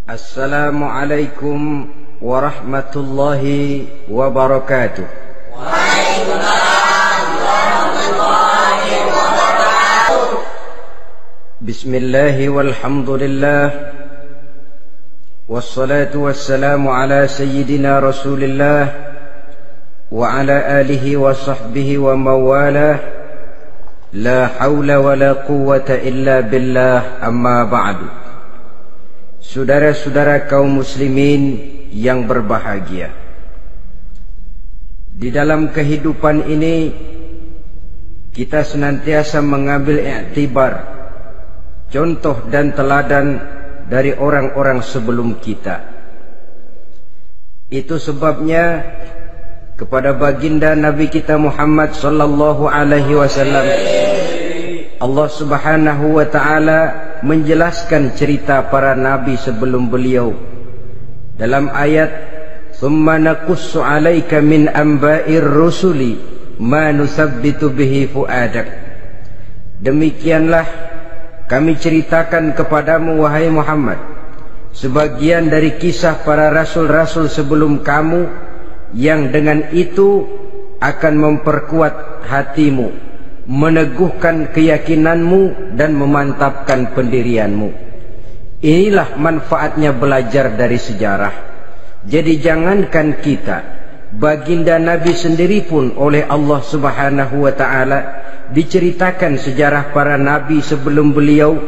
Assalamualaikum warahmatullahi wabarakatuh. Waalaikumsalam warahmatullahi wabarakatuh. Bismillah walhamdulillah wassalatu wassalamu ala sayyidina Rasulillah wa ala alihi wa sahbihi wa mawalah. La hawla wa la quwwata illa billah, amma ba'du. Saudara-saudara kaum muslimin yang berbahagia, di dalam kehidupan ini kita senantiasa mengambil iktibar, contoh dan teladan dari orang-orang sebelum kita. Itu sebabnya kepada baginda Nabi kita Muhammad sallallahu alaihi wasallam Allah Subhanahu wa taala menjelaskan cerita para nabi sebelum beliau dalam ayat "Tsumma naqussu 'alaika min anba'ir rusuli ma nusabbitu bihi fu'adak." Demikianlah kami ceritakan kepadamu wahai Muhammad sebagian dari kisah para rasul-rasul sebelum kamu yang dengan itu akan memperkuat hatimu, meneguhkan keyakinanmu dan memantapkan pendirianmu. Inilah manfaatnya belajar dari sejarah. Jadi jangankan kita, baginda Nabi sendiri pun oleh Allah Subhanahu wa taala diceritakan sejarah para nabi sebelum beliau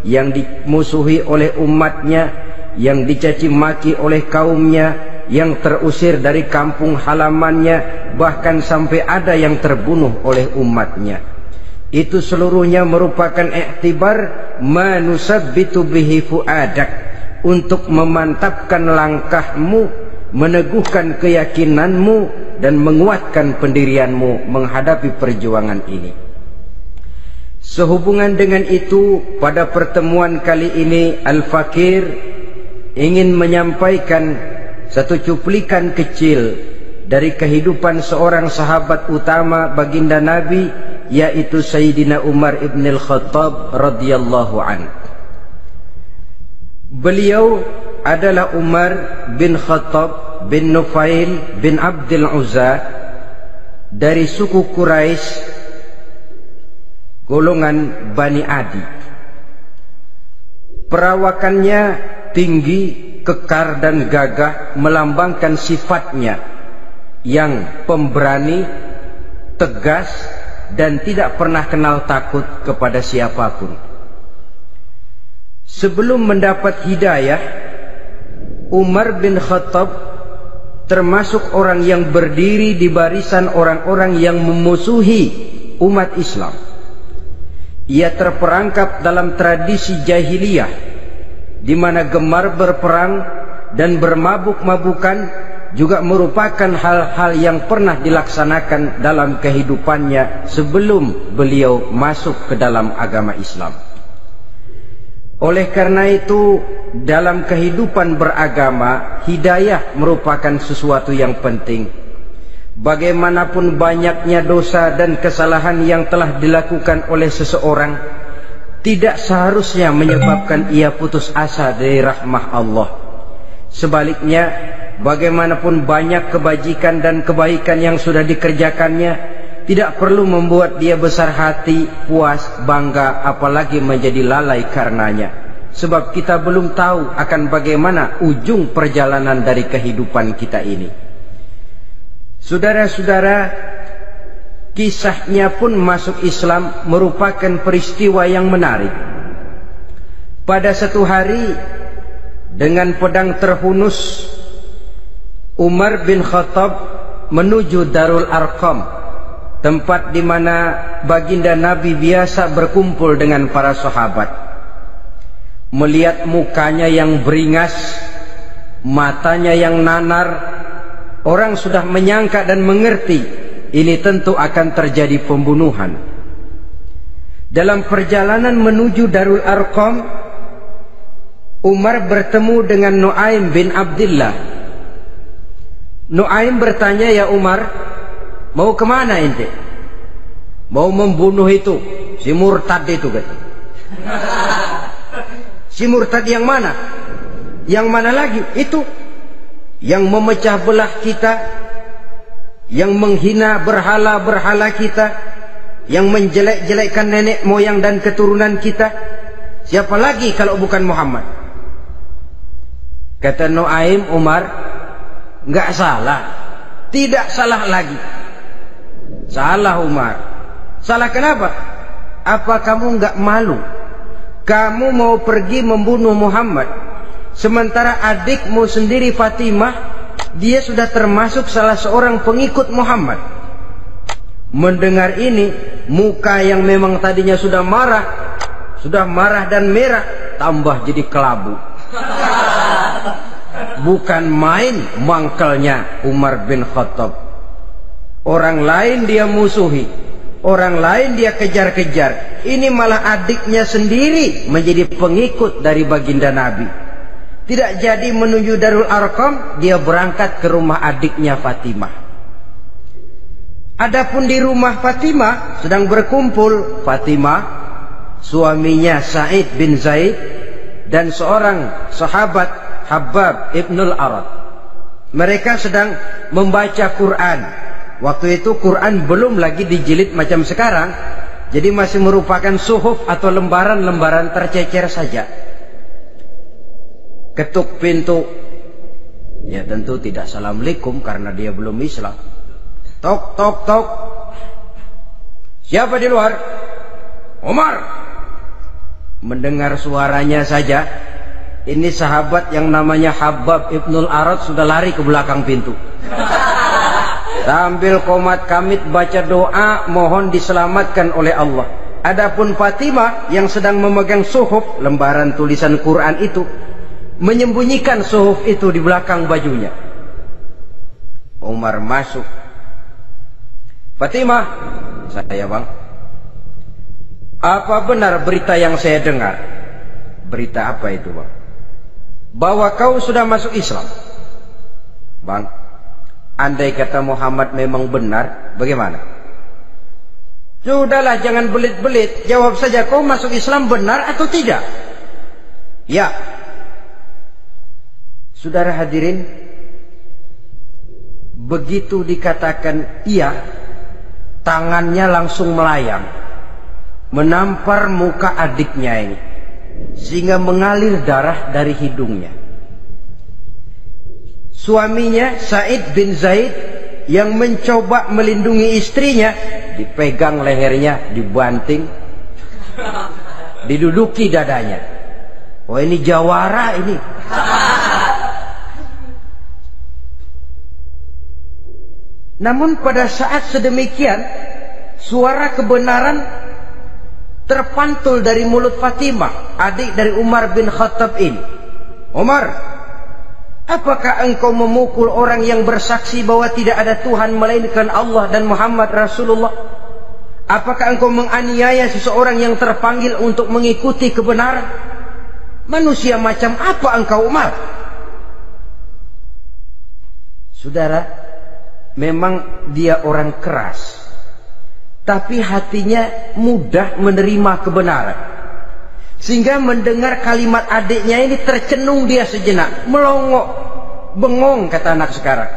yang dimusuhi oleh umatnya, yang dicaci maki oleh kaumnya, yang terusir dari kampung halamannya, bahkan sampai ada yang terbunuh oleh umatnya. Itu seluruhnya merupakan iktibar manusabbitu bihi fu'adak, untuk memantapkan langkahmu, meneguhkan keyakinanmu dan menguatkan pendirianmu menghadapi perjuangan ini. Sehubungan dengan itu, pada pertemuan kali ini Al-Fakir ingin menyampaikan satu cuplikan kecil dari kehidupan seorang sahabat utama baginda Nabi, yaitu Sayyidina Umar ibn al-Khattab radhiyallahu anhu. Beliau adalah Umar bin Khattab bin Nufail bin Abdul Uzza dari suku Quraisy, golongan Bani Adi. Perawakannya tinggi, kekar dan gagah, melambangkan sifatnya yang pemberani, tegas dan tidak pernah kenal takut kepada siapapun. Sebelum mendapat hidayah, Umar bin Khattab termasuk orang yang berdiri di barisan orang-orang yang memusuhi umat Islam. Ia terperangkap dalam tradisi jahiliyah, di mana gemar berperang dan bermabuk-mabukan juga merupakan hal-hal yang pernah dilaksanakan dalam kehidupannya sebelum beliau masuk ke dalam agama Islam. Oleh karena itu, dalam kehidupan beragama, hidayah merupakan sesuatu yang penting. Bagaimanapun banyaknya dosa dan kesalahan yang telah dilakukan oleh seseorang, tidak seharusnya menyebabkan ia putus asa dari rahmah Allah. Sebaliknya, bagaimanapun banyak kebajikan dan kebaikan yang sudah dikerjakannya, tidak perlu membuat dia besar hati, puas, bangga, apalagi menjadi lalai karenanya. Sebab kita belum tahu akan bagaimana ujung perjalanan dari kehidupan kita ini. Saudara-saudara, kisahnya pun masuk Islam merupakan peristiwa yang menarik. Pada satu hari, dengan pedang terhunus, Umar bin Khattab menuju Darul Arqam, tempat di mana baginda Nabi biasa berkumpul dengan para sahabat. Melihat mukanya yang beringas, matanya yang nanar, orang sudah menyangka dan mengerti ini tentu akan terjadi pembunuhan. Dalam perjalanan menuju Darul Arqam, Umar bertemu dengan Nuaim bin Abdullah. Nuaim bertanya, "Ya Umar, mau kemana ente?" "Mau membunuh itu, si murtad itu," kata. "Si murtad yang mana?" Yang mana lagi? Itu yang memecah belah kita, yang menghina berhala-berhala kita, yang menjelek-jelekkan nenek moyang dan keturunan kita. Siapa lagi kalau bukan Muhammad? Kata Nuaim Umar, enggak salah. Tidak salah lagi. Salah Umar. Salah kenapa? Apa kamu enggak malu? Kamu mau pergi membunuh Muhammad, sementara adikmu sendiri Fatimah, dia sudah termasuk salah seorang pengikut Muhammad. Mendengar ini, muka yang memang tadinya sudah marah dan merah, tambah jadi kelabu. Bukan main mangkelnya Umar bin Khattab. Orang lain dia musuhi, orang lain dia kejar-kejar. Ini malah adiknya sendiri menjadi pengikut dari baginda Nabi. Tidak jadi menuju Darul Arqam, dia berangkat ke rumah adiknya Fatimah. Adapun di rumah Fatimah sedang berkumpul Fatimah, suaminya Sa'id bin Zaid, dan seorang sahabat Habbab ibnul Arad. Mereka sedang membaca Quran. Waktu itu Quran belum lagi dijilid macam sekarang, jadi masih merupakan suhuf atau lembaran-lembaran tercecer saja. Ketuk pintu, ya tentu tidak assalamualaikum karena dia belum Islam. Tok tok tok. Siapa di luar? Umar. Mendengar suaranya saja, ini sahabat yang namanya Habbab ibnul Arad sudah lari ke belakang pintu. Sambil komat kamit baca doa mohon diselamatkan oleh Allah. Adapun Fatimah yang sedang memegang suhuf, lembaran tulisan Quran itu, menyembunyikan suhuf itu di belakang bajunya. Umar masuk. Fatimah, saya bang, apa benar berita yang saya dengar? Berita apa itu bang? Bahwa kau sudah masuk Islam. Bang, andai kata Muhammad memang benar, bagaimana? Sudahlah, jangan belit-belit. Jawab saja, kau masuk Islam benar atau tidak? Ya. Saudara hadirin, begitu dikatakan iya, tangannya langsung melayang, menampar muka adiknya ini, sehingga mengalir darah dari hidungnya. Suaminya Sa'id bin Zaid yang mencoba melindungi istrinya, dipegang lehernya, dibanting, diduduki dadanya. Oh, ini jawara ini. Namun pada saat sedemikian, suara kebenaran terpantul dari mulut Fatimah, adik dari Umar bin Khattab ini. Umar, apakah engkau memukul orang yang bersaksi bahwa tidak ada Tuhan melainkan Allah dan Muhammad Rasulullah? Apakah engkau menganiaya seseorang yang terpanggil untuk mengikuti kebenaran? Manusia macam apa engkau, Umar? Saudara, memang dia orang keras, tapi hatinya mudah menerima kebenaran. Sehingga mendengar kalimat adiknya ini tercenung dia sejenak, melongo, bengong kata anak sekarang.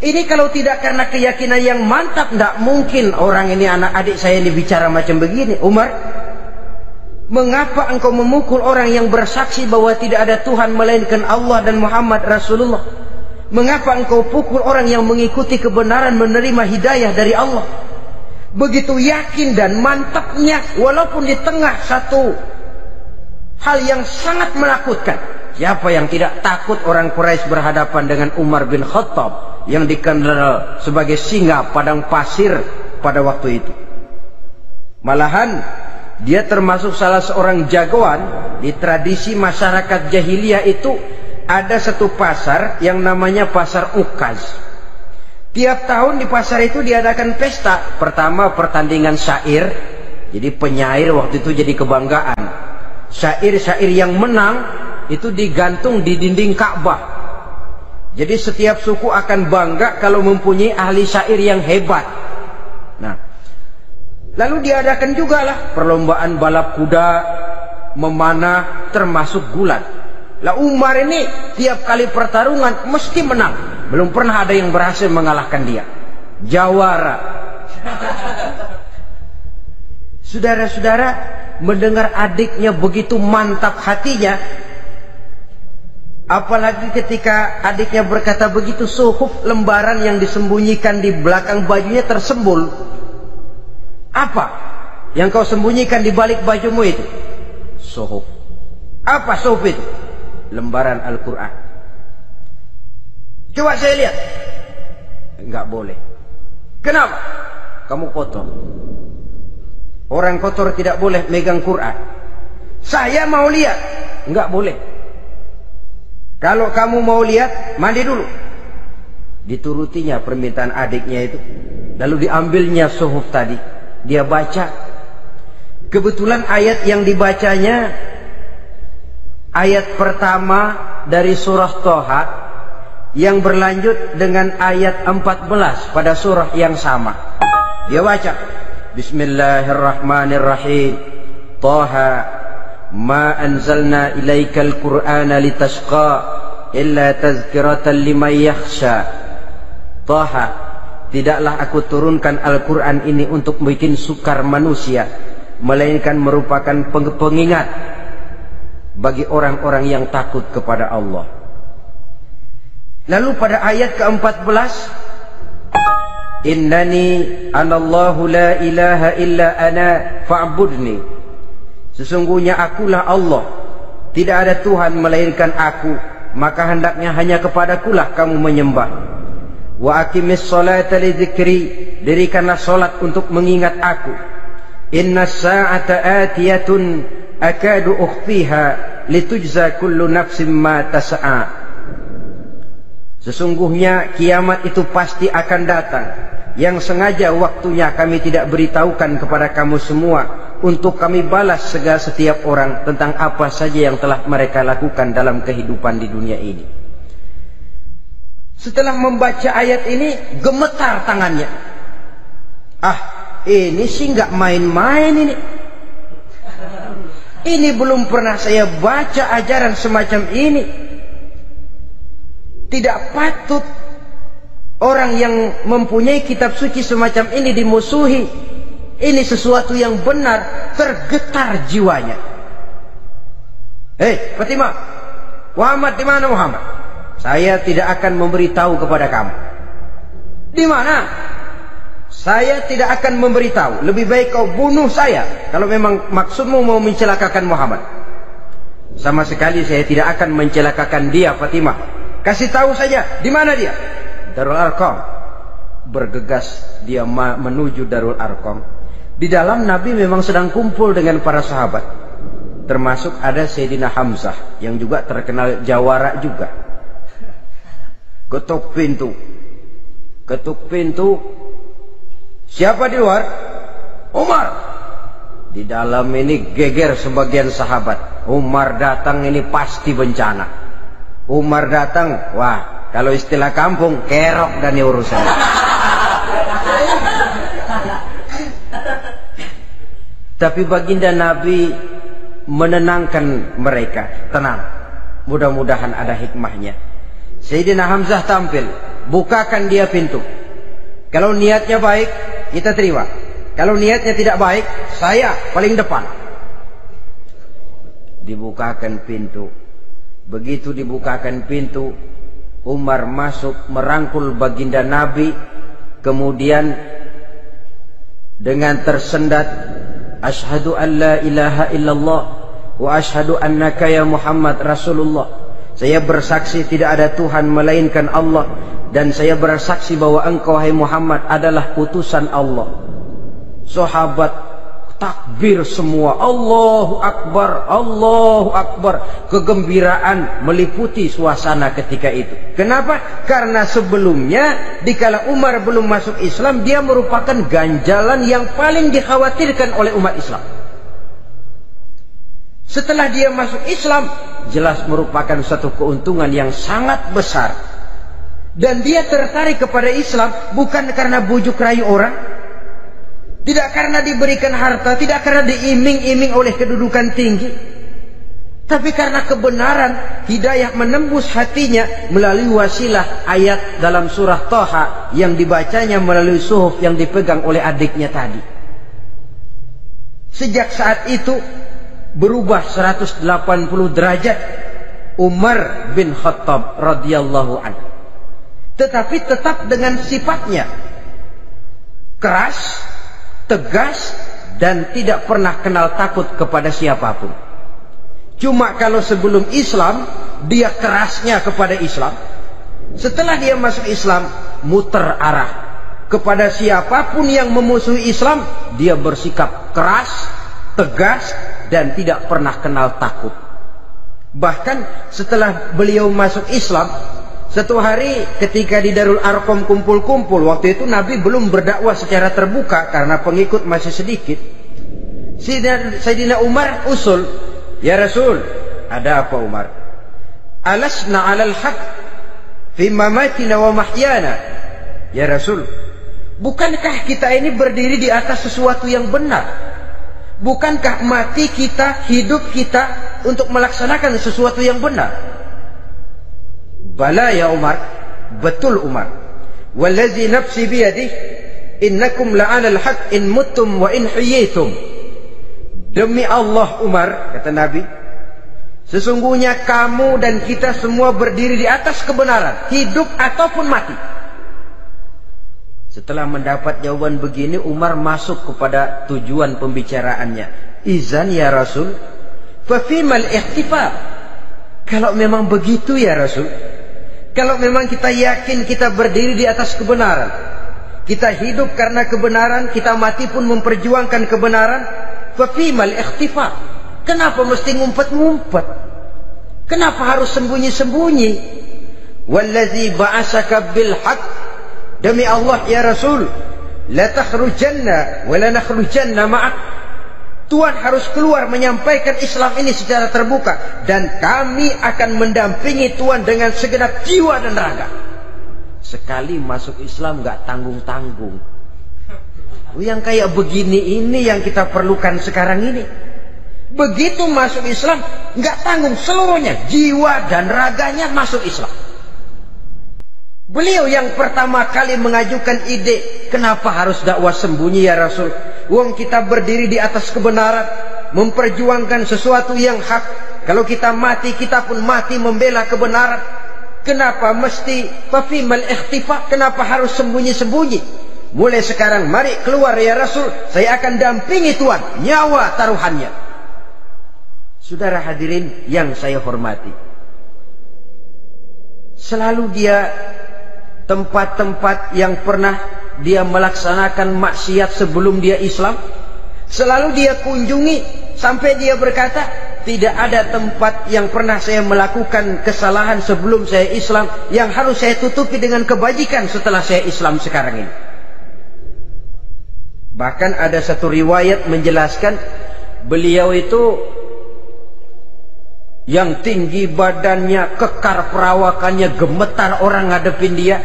Ini kalau tidak karena keyakinan yang mantap, tidak mungkin orang ini, anak adik saya ini bicara macam begini. Umar, mengapa engkau memukul orang yang bersaksi bahwa tidak ada Tuhan melainkan Allah dan Muhammad Rasulullah? Mengapa engkau pukul orang yang mengikuti kebenaran, menerima hidayah dari Allah? Begitu yakin dan mantapnya, walaupun di tengah satu hal yang sangat menakutkan. Siapa yang tidak takut orang Quraisy berhadapan dengan Umar bin Khattab yang dikenal sebagai singa padang pasir pada waktu itu? Malahan dia termasuk salah seorang jagoan di tradisi masyarakat jahiliyah itu. Ada satu pasar yang namanya pasar Ukaz. Tiap tahun di pasar itu diadakan pesta. Pertama pertandingan syair. Jadi penyair waktu itu jadi kebanggaan. Syair-syair yang menang itu digantung di dinding Ka'bah. Jadi setiap suku akan bangga kalau mempunyai ahli syair yang hebat. Nah, lalu diadakan juga lah perlombaan balap kuda, memanah, termasuk gulat. Lah Umar ini tiap kali pertarungan mesti menang. Belum pernah ada yang berhasil mengalahkan dia. Jawara. Saudara-saudara, mendengar adiknya begitu mantap hatinya, apalagi ketika adiknya berkata begitu, suhuf, lembaran yang disembunyikan di belakang bajunya tersembul. Apa yang kau sembunyikan di balik bajumu itu? Suhuf. Apa suhuf itu? Lembaran Al-Quran. Coba saya lihat. Enggak boleh. Kenapa? Kamu kotor. Orang kotor tidak boleh megang Quran. Saya mau lihat. Enggak boleh. Kalau kamu mau lihat, mandi dulu. Diturutinya permintaan adiknya itu. Lalu diambilnya suhuf tadi. Dia baca. Kebetulan ayat yang dibacanya ayat pertama dari surah Toha yang berlanjut dengan ayat 14 pada surah yang sama. Dia baca, Bismillahirrahmanirrahim. Toha ma anzalna ilaikal Qur'ana litashqa illa tazkiratan liman yakhsha. Toha, tidaklah aku turunkan Al-Quran ini untuk bikin sukar manusia, melainkan merupakan pengingat bagi orang-orang yang takut kepada Allah. Lalu pada ayat ke-14, Innani anallahu la ilaha illa ana fa'budni. Sesungguhnya akulah Allah, tidak ada Tuhan melainkan aku, maka hendaknya hanya kepadakulah kamu menyembah. Wa aqimis salata li dzikri, dirikanlah salat untuk mengingat aku. Inna sa'ata atiyatun akadu ukhfiha litujza kullu nafsin ma tas'a. Sesungguhnya kiamat itu pasti akan datang, yang sengaja waktunya kami tidak beritahukan kepada kamu semua, untuk kami balas segala setiap orang tentang apa saja yang telah mereka lakukan dalam kehidupan di dunia ini. Setelah membaca ayat ini, gemetar tangannya. Ini sih nggak main-main ini. Ini belum pernah saya baca ajaran semacam ini. Tidak patut orang yang mempunyai kitab suci semacam ini dimusuhi. Ini sesuatu yang benar, tergetar jiwanya. Hei Fatimah, Muhammad di mana Muhammad? Saya tidak akan memberitahu kepada kamu. Di mana? Saya tidak akan memberitahu. Lebih baik kau bunuh saya kalau memang maksudmu mau mencelakakan Muhammad. Sama sekali saya tidak akan mencelakakan dia, Fatimah. Kasih tahu saja, di mana dia? Darul Arqam. Bergegas dia menuju Darul Arqam. Di dalam Nabi memang sedang kumpul dengan para sahabat. Termasuk ada Sayyidina Hamzah yang juga terkenal jawara juga. Ketuk pintu. Ketuk pintu. Siapa di luar? Umar. Di dalam ini geger sebagian sahabat. Umar datang ini pasti bencana. Umar datang, wah, kalau istilah kampung, kerok dan urusan. Tapi baginda Nabi menenangkan mereka. Tenang, mudah-mudahan ada hikmahnya. Sayyidina Hamzah tampil, bukakan dia pintu. Kalau niatnya baik, kita terima. Kalau niatnya tidak baik, saya paling depan. Dibukakan pintu. Begitu dibukakan pintu, Umar masuk merangkul baginda Nabi. Kemudian dengan tersendat, Ashhadu an la ilaha illallah wa ashhadu annaka ya Muhammad Rasulullah. Saya bersaksi tidak ada Tuhan melainkan Allah, dan saya bersaksi bahwa engkau hai Muhammad adalah utusan Allah. Sahabat takbir semua, Allahu Akbar, Allahu Akbar. Kegembiraan meliputi suasana ketika itu. Kenapa? Karena sebelumnya dikala Umar belum masuk Islam, dia merupakan ganjalan yang paling dikhawatirkan oleh umat Islam. Setelah dia masuk Islam, jelas merupakan satu keuntungan yang sangat besar. Dan dia tertarik kepada Islam bukan karena bujuk rayu orang, tidak karena diberikan harta, tidak karena diiming-iming oleh kedudukan tinggi, Tapi karena kebenaran, hidayah menembus hatinya melalui wasilah ayat dalam surah Thaha yang dibacanya melalui suhuf yang dipegang oleh adiknya tadi. Sejak saat itu berubah 180 derajat Umar bin Khattab radhiyallahu anhu. Tetapi tetap dengan sifatnya keras, tegas, dan tidak pernah kenal takut kepada siapapun. Cuma kalau sebelum Islam, dia kerasnya kepada Islam. Setelah dia masuk Islam, muter arah. Kepada siapapun yang memusuhi Islam, dia bersikap keras, tegas, dan tidak pernah kenal takut. Bahkan setelah beliau masuk Islam, satu hari ketika di Darul Arqam kumpul-kumpul, waktu itu Nabi belum berdakwah secara terbuka karena pengikut masih sedikit. Sayyidina Umar usul, "Ya Rasul, ada apa Umar? Alasna 'alal haq fi mamatina wa mahyana." Ya Rasul, bukankah kita ini berdiri di atas sesuatu yang benar? Bukankah mati kita, hidup kita untuk melaksanakan sesuatu yang benar? Bala ya Umar, betul Umar. Wallazi nafsi biyadihi innakum la'alal haq in muttum wa in hiyitum. Demi Allah Umar, kata Nabi, sesungguhnya kamu dan kita semua berdiri di atas kebenaran, hidup ataupun mati. Setelah mendapat jawaban begini, Umar masuk kepada tujuan pembicaraannya. Izan ya Rasul, fafimal ihtifal. Kalau memang begitu ya Rasul, kalau memang kita yakin kita berdiri di atas kebenaran, kita hidup karena kebenaran, kita mati pun memperjuangkan kebenaran, fafimal ikhtifa. Kenapa mesti ngumpet-ngumpet? Kenapa harus sembunyi-sembunyi? Wallazi ba'asaka bil haqq, demi Allah ya Rasul, la takhrujanna wa la nakhrujanna ma'ak. Tuhan harus keluar menyampaikan Islam ini secara terbuka, dan kami akan mendampingi Tuhan dengan segenap jiwa dan raga. Sekali masuk Islam gak tanggung-tanggung. Yang kayak begini ini yang kita perlukan sekarang ini. Begitu masuk Islam, nggak tanggung seluruhnya, jiwa dan raganya masuk Islam. Beliau yang pertama kali mengajukan ide, kenapa harus dakwah sembunyi ya Rasul? Wong kita berdiri di atas kebenaran, memperjuangkan sesuatu yang hak. Kalau kita mati, kita pun mati membela kebenaran. Kenapa mesti fafimal ikhtifa? Kenapa harus sembunyi-sembunyi? Mulai sekarang mari keluar ya Rasul, saya akan dampingi Tuhan, nyawa taruhannya. Saudara hadirin yang saya hormati, selalu dia tempat-tempat yang pernah dia melaksanakan maksiat sebelum dia Islam, selalu dia kunjungi sampai dia berkata, tidak ada tempat yang pernah saya melakukan kesalahan sebelum saya Islam yang harus saya tutupi dengan kebajikan setelah saya Islam sekarang ini. Bahkan ada satu riwayat menjelaskan beliau itu yang tinggi badannya, kekar perawakannya, gemetar orang ngadepin dia.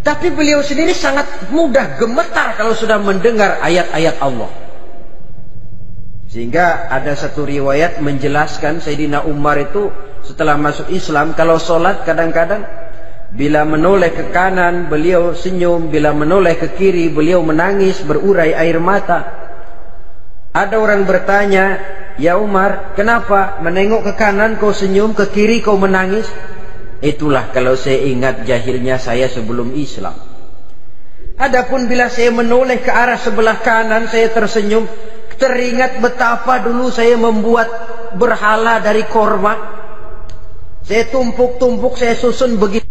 Tapi beliau sendiri sangat mudah gemetar kalau sudah mendengar ayat-ayat Allah. Sehingga ada satu riwayat menjelaskan Sayyidina Umar itu setelah masuk Islam, kalau sholat kadang-kadang bila menoleh ke kanan beliau senyum, bila menoleh ke kiri beliau menangis berurai air mata. Ada orang bertanya, ya Umar, kenapa menengok ke kanan kau senyum, ke kiri kau menangis? Itulah kalau saya ingat jahilnya saya sebelum Islam. Adapun bila saya menoleh ke arah sebelah kanan saya tersenyum, teringat betapa dulu saya membuat berhala dari korma. Saya tumpuk-tumpuk, saya susun begitu.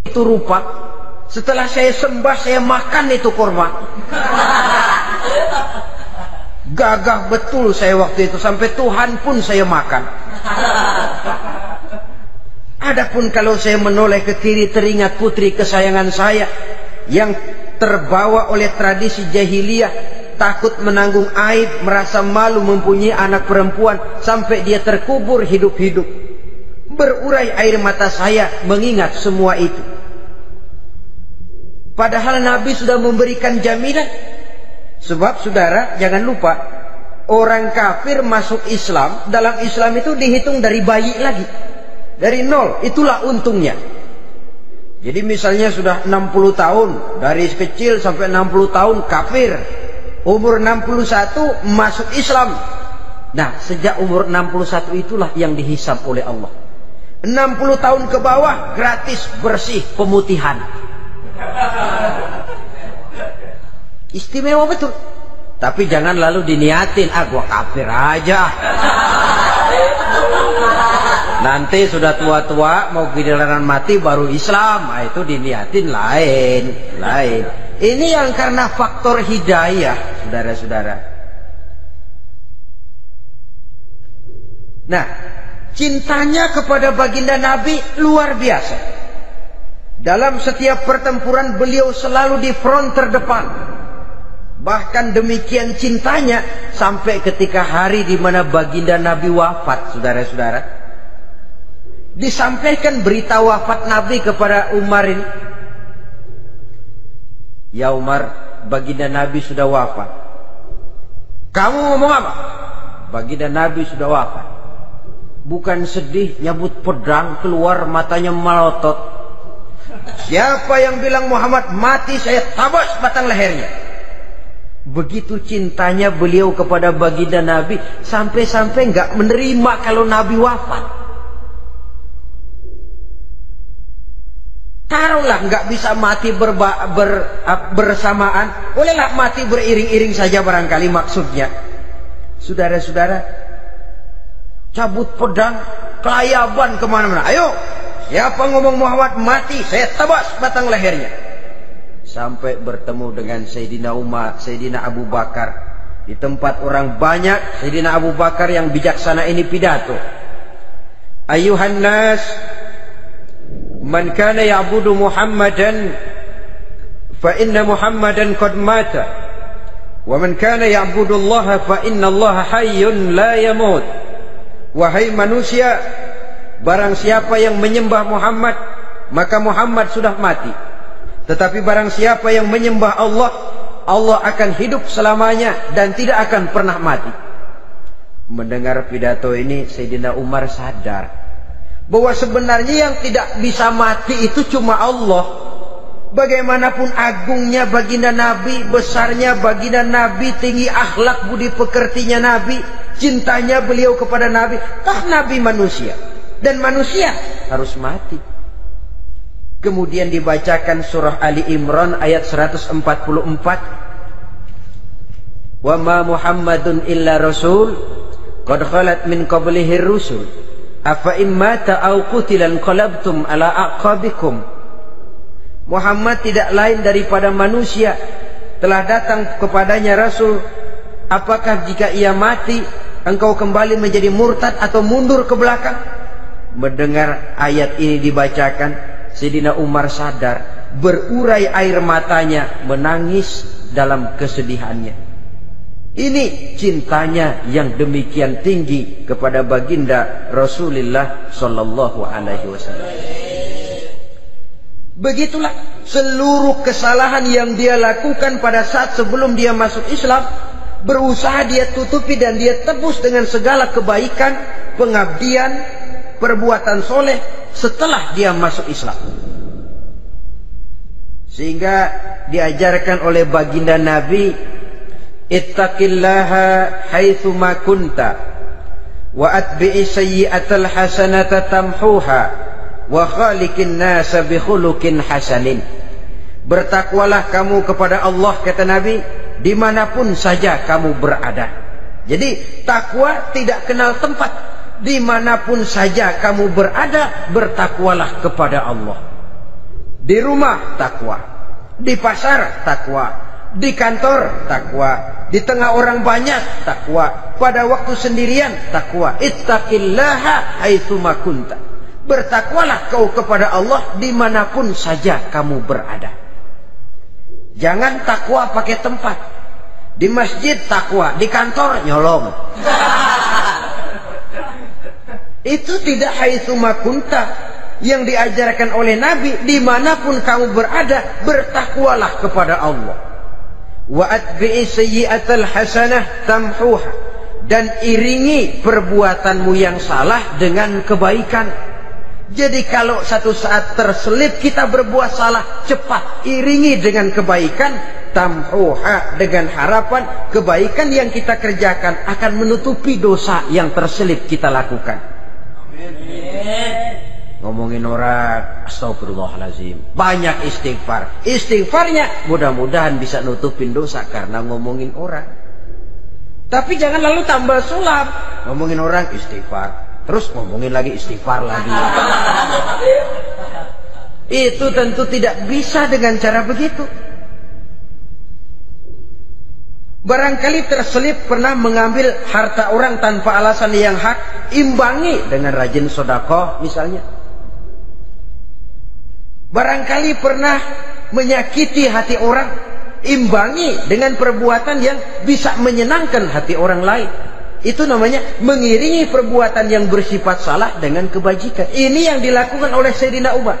Itu rupa. Setelah saya sembah, saya makan itu korma. Gagah betul saya waktu itu, sampai Tuhan pun saya makan. Adapun kalau saya menoleh ke kiri, teringat putri kesayangan saya yang terbawa oleh tradisi jahiliyah, takut menanggung aib, merasa malu mempunyai anak perempuan sampai dia terkubur hidup-hidup. Berurai air mata saya mengingat semua itu. Padahal Nabi sudah memberikan jaminan. Sebab saudara jangan lupa, orang kafir masuk Islam, dalam Islam itu dihitung dari bayi lagi, dari nol. Itulah untungnya. Jadi misalnya sudah 60 tahun, dari kecil sampai 60 tahun kafir, umur 61 masuk Islam. Nah, sejak umur 61 itulah yang dihisab oleh Allah. 60 tahun ke bawah gratis bersih pemutihan. Istimewa betul. Tapi jangan lalu diniatin, gua kafir aja. Nanti sudah tua-tua mau giliran mati baru Islam. Nah, itu diniatin lain. Ini yang karena faktor hidayah, saudara-saudara. Nah, cintanya kepada baginda Nabi luar biasa. Dalam setiap pertempuran beliau selalu di front terdepan. Bahkan demikian cintanya sampai ketika hari di mana baginda Nabi wafat, saudara-saudara. Disampaikan berita wafat Nabi kepada Umar ini. Ya Umar, baginda Nabi sudah wafat. Kamu ngomong apa? Baginda Nabi sudah wafat. Bukan sedih, nyabut pedang, keluar matanya melotot. Siapa yang bilang Muhammad mati, saya tabas batang lehernya. Begitu cintanya beliau kepada baginda Nabi, sampai-sampai nggak menerima kalau Nabi wafat. Taruhlah nggak bisa mati bersamaan, bolehlah mati beriring-iring saja barangkali maksudnya. Saudara-saudara, cabut pedang, kelayaban kemana-mana. Ayo, siapa ngomong Muhammad mati, saya tabas batang lehernya. Sampai bertemu dengan Sayyidina Umar, Sayyidina Abu Bakar. Di tempat orang banyak, Sayyidina Abu Bakar yang bijaksana ini pidato. Ayuhan nas, man kana ya'budu Muhammadan fa inna Muhammadan qad mata. Wa man kana ya'budu Allah fa inna Allah hayyun la yamut. Wahai manusia, barang siapa yang menyembah Muhammad, maka Muhammad sudah mati. Tetapi barang siapa yang menyembah Allah, Allah akan hidup selamanya dan tidak akan pernah mati. Mendengar pidato ini, Sayyidina Umar sadar bahwa sebenarnya yang tidak bisa mati itu cuma Allah. Bagaimanapun agungnya baginda Nabi, besarnya baginda Nabi, tinggi akhlak budi pekertinya Nabi, cintanya beliau kepada Nabi, Nabi manusia. Dan manusia harus mati. Kemudian dibacakan surah Ali Imran ayat 144. Wa ma Muhammadun illa rasul qad khalat min qablihi rusul afa immata aw qutilan qalabtum ala aqabikum. Muhammad tidak lain daripada manusia, telah datang kepadanya rasul. Apakah jika ia mati engkau kembali menjadi murtad atau mundur ke belakang? Mendengar ayat ini dibacakan, Sayyidina Umar sadar, berurai air matanya, menangis dalam kesedihannya. Ini cintanya yang demikian tinggi kepada baginda Rasulullah sallallahu alaihi wasallam. Begitulah seluruh kesalahan yang dia lakukan pada saat sebelum dia masuk Islam, berusaha dia tutupi dan dia tebus dengan segala kebaikan, pengabdian, perbuatan soleh setelah dia masuk Islam. Sehingga diajarkan oleh baginda Nabi, ittaqillaha haitsu ma kunta wa atbi'i sayyi'atal hasanata tamhuha wa khaliqin nasa bi khuluqin hasanin. Bertakwalah kamu kepada Allah, kata Nabi, dimanapun saja kamu berada. Jadi takwa tidak kenal tempat. Dimanapun saja kamu berada, bertakwalah kepada Allah. Di rumah takwa, di pasar takwa, di kantor takwa, di tengah orang banyak takwa, pada waktu sendirian takwa. Ittaqillaha haitsu ma kunta. Bertakwalah kau kepada Allah dimanapun saja kamu berada. Jangan takwa pakai tempat. Di masjid takwa, di kantor nyolong. Itu tidak haitsu makunta, yang diajarkan oleh Nabi. Dimanapun kamu berada, bertakwalah kepada Allah. Wa atbi'i sayyi'atal hasanah tamhuha, dan iringi perbuatanmu yang salah dengan kebaikan. Jadi kalau satu saat terselip kita berbuat salah, cepat iringi dengan kebaikan, tamhuha, dengan harapan kebaikan yang kita kerjakan akan menutupi dosa yang terselip kita lakukan. Ngomongin orang, astagfirullahaladzim, banyak istighfar. Istighfarnya mudah-mudahan bisa nutupin dosa karena ngomongin orang. Tapi jangan lalu tambah sulap, ngomongin orang istighfar, terus ngomongin lagi istighfar lagi. Itu tentu tidak bisa dengan cara begitu. Barangkali terselip pernah mengambil harta orang tanpa alasan yang hak, imbangi dengan rajin sedekah misalnya. Barangkali pernah menyakiti hati orang, imbangi dengan perbuatan yang bisa menyenangkan hati orang lain. Itu namanya mengiringi perbuatan yang bersifat salah dengan kebajikan. Ini yang dilakukan oleh Sayyidina Umar.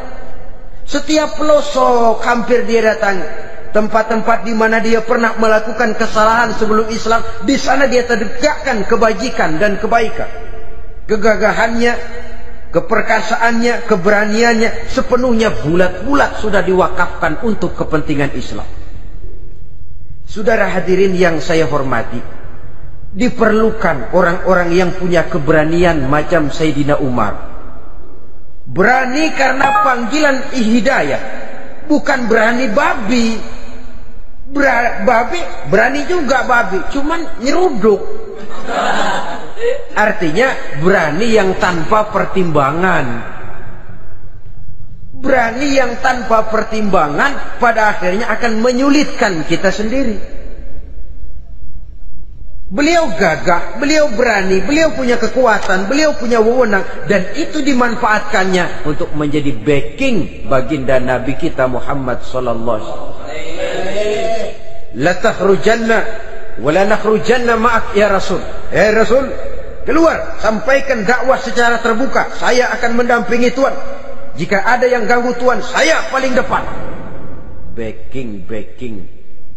Setiap pelosok hampir dia datangi, tempat-tempat di mana dia pernah melakukan kesalahan sebelum Islam, di sana dia tegakkan kebajikan dan kebaikan. Kegagahannya, keperkasaannya, keberaniannya sepenuhnya bulat-bulat sudah diwakafkan untuk kepentingan Islam. Saudara hadirin yang saya hormati, diperlukan orang-orang yang punya keberanian macam Sayyidina Umar. Berani karena panggilan hidayah, bukan berani babi. Babi berani juga babi, cuman nyeruduk. Artinya berani yang tanpa pertimbangan. Berani yang tanpa pertimbangan pada akhirnya akan menyulitkan kita sendiri. Beliau gagah, beliau berani, beliau punya kekuatan, beliau punya wewenang, dan itu dimanfaatkannya untuk menjadi backing baginda Nabi kita Muhammad sallallahu alaihi wasallam. La takhrujanna wa la nakhrujanna ma'ak ya Rasul. Rasul, keluar, sampaikan dakwah secara terbuka. Saya akan mendampingi Tuhan. Jika ada yang ganggu Tuhan, saya paling depan. Backing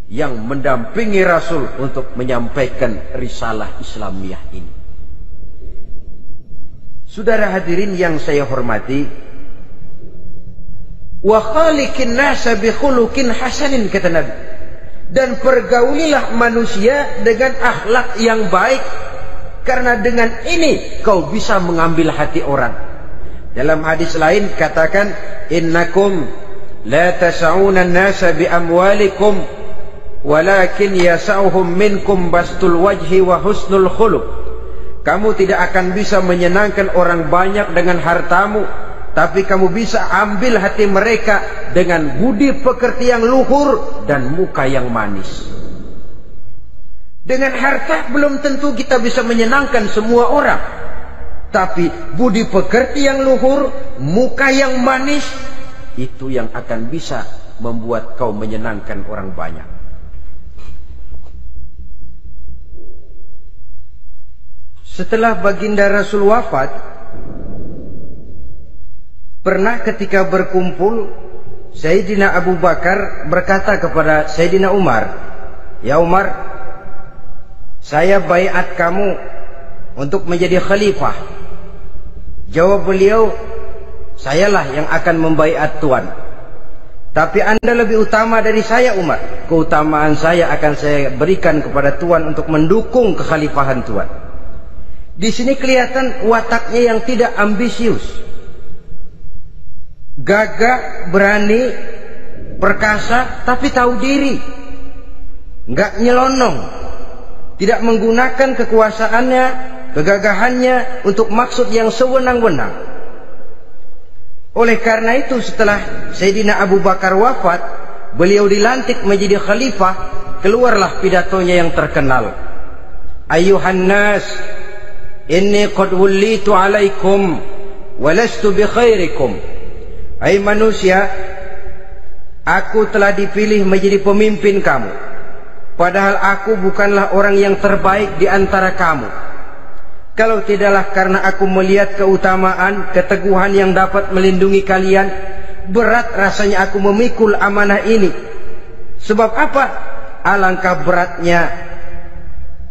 yang mendampingi Rasul untuk menyampaikan risalah Islamiyah ini. Saudara hadirin yang saya hormati, wa khaliqin nasa bi khuluqin hasanin, kata Nabi, dan pergaulilah manusia dengan akhlak yang baik, karena dengan ini kau bisa mengambil hati orang. Dalam hadis lain katakan, innakum la tas'una an-nasa bi amwalikum walakin yasa'uhum minkum bastul wajhi wa husnul khuluq. Kamu tidak akan bisa menyenangkan orang banyak dengan hartamu, tapi kamu bisa ambil hati mereka dengan budi pekerti yang luhur dan muka yang manis. Dengan harta belum tentu kita bisa menyenangkan semua orang, tapi budi pekerti yang luhur, muka yang manis, itu yang akan bisa membuat kau menyenangkan orang banyak. Setelah baginda Rasul wafat, pernah ketika berkumpul, Sayyidina Abu Bakar berkata kepada Sayyidina Umar, "Ya Umar, saya baiat kamu untuk menjadi khalifah." Jawab beliau, "Sayalah yang akan membaiat Tuan. Tapi Anda lebih utama dari saya Umar. Keutamaan saya akan saya berikan kepada Tuan untuk mendukung kekhalifahan Tuan." Di sini kelihatan wataknya yang tidak ambisius, gagah, berani, perkasa, tapi tahu diri, nggak nyelonong, tidak menggunakan kekuasaannya, kegagahannya untuk maksud yang sewenang-wenang. Oleh karena itu, setelah Sayyidina Abu Bakar wafat, beliau dilantik menjadi khalifah. Keluarlah pidatonya yang terkenal, "Ayuhan nas, inni qad wullitu alaikum walastu bi khairikum." Hai manusia, aku telah dipilih menjadi pemimpin kamu. padahal aku bukanlah orang yang terbaik di antara kamu. Kalau tidaklah karena aku melihat keutamaan, keteguhan yang dapat melindungi kalian, berat rasanya aku memikul amanah ini. Sebab apa? Alangkah beratnya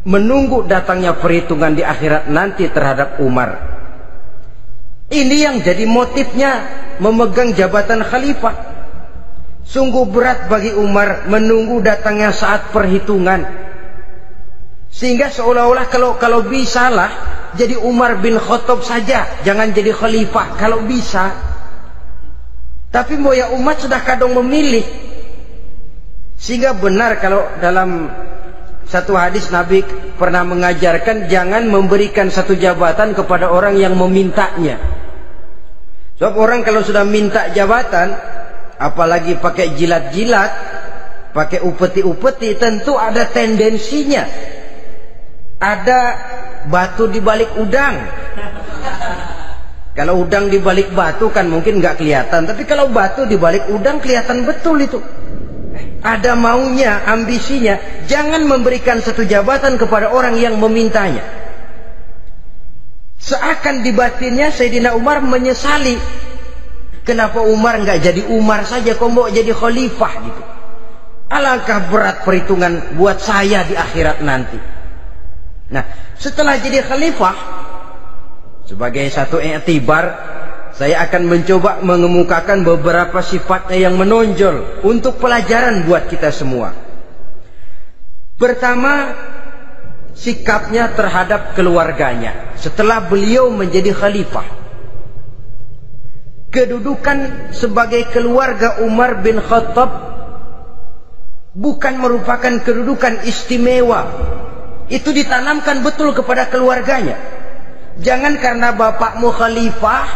menunggu datangnya perhitungan di akhirat nanti terhadap Umar. Ini yang jadi motifnya memegang jabatan khalifah. Sungguh berat bagi Umar menunggu datangnya saat perhitungan. Sehingga seolah-olah kalau bisalah jadi Umar bin Khattab saja, jangan jadi khalifah kalau bisa. Tapi moya umat sudah kadang memilih. Sehingga benar kalau dalam satu hadis Nabi pernah mengajarkan jangan memberikan satu jabatan kepada orang yang memintanya. Sebab orang kalau sudah minta jabatan, apalagi pakai jilat-jilat, pakai upeti-upeti, tentu ada tendensinya. Ada batu di balik udang. Kalau udang di balik batu kan mungkin nggak kelihatan, tapi kalau batu di balik udang kelihatan betul itu. Ada maunya, ambisinya. Jangan memberikan satu jabatan kepada orang yang memintanya. Seakan di batinnya Sayyidina Umar menyesali. Kenapa Umar nggak jadi Umar saja, kok mau jadi khalifah gitu. Alangkah berat perhitungan buat saya di akhirat nanti. Nah, setelah jadi khalifah, sebagai satu i'tibar, saya akan mencoba mengemukakan beberapa sifatnya yang menonjol untuk pelajaran buat kita semua. Pertama, sikapnya terhadap keluarganya setelah beliau menjadi khalifah. Kedudukan sebagai keluarga Umar bin Khattab bukan merupakan kedudukan istimewa. Itu ditanamkan betul kepada keluarganya. Jangan karena bapakmu khalifah,